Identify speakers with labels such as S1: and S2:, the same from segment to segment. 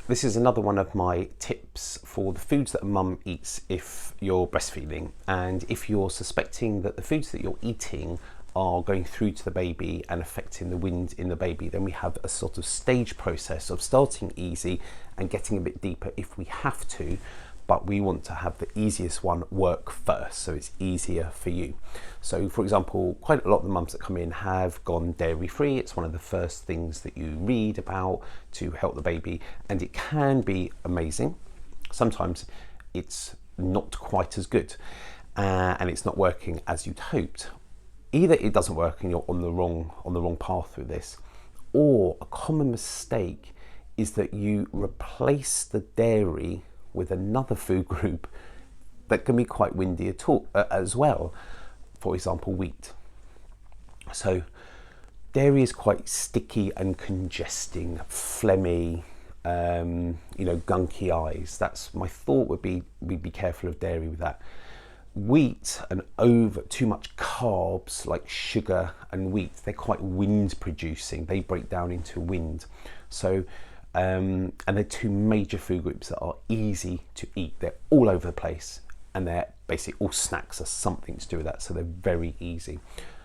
S1: This is another one of my tips for the foods that a mum eats if you're breastfeeding, and if you're suspecting that the foods that you're eating are going through to the baby and affecting the wind in the baby, then we have a sort of stage process of starting easy and getting a bit deeper if we have to, but we want to have the easiest one work first so it's easier for you. So for example, quite a lot of the mums that come in have gone dairy free. It's one of the first things that you read about to help the baby, and it can be amazing. Sometimes it's not quite as good and it's not working as you'd hoped. Either it doesn't work and you're on the wrong path with this, or a common mistake is that you replace the dairy with another food group that can be quite windy as well. For example, wheat. So dairy is quite sticky and congesting, phlegmy, gunky eyes. That's my thought would be, we'd be careful of dairy with that. Wheat and too much carbs like sugar and wheat, they're quite wind producing. They break down into wind. So and they're two major food groups that are easy to eat. They're all over the place, and they're basically all snacks are something to do with that, so they're very easy.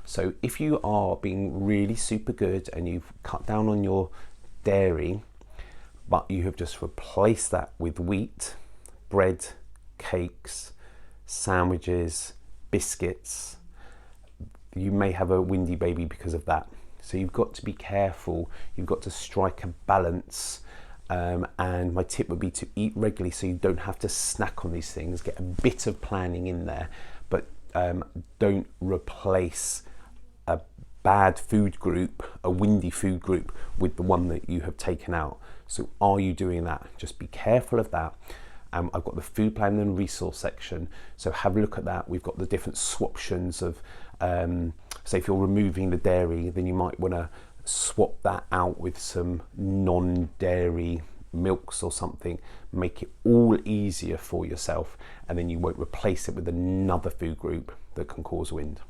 S1: So if you are being really super good and you've cut down on your dairy, but you have just replaced that with wheat, bread, cakes, sandwiches, biscuits, you may have a windy baby because of that. So you've got to be careful, you've got to strike a balance, and my tip would be to eat regularly so you don't have to snack on these things. Get a bit of planning in there, but don't replace a bad food group, a windy food group, with the one that you have taken out. So are you doing that? Just be careful of that. I've got the food plan and resource section, so have a look at that. We've got the different swaptions of, say if you're removing the dairy, then you might want to swap that out with some non-dairy milks or something, make it all easier for yourself, and then you won't replace it with another food group that can cause wind.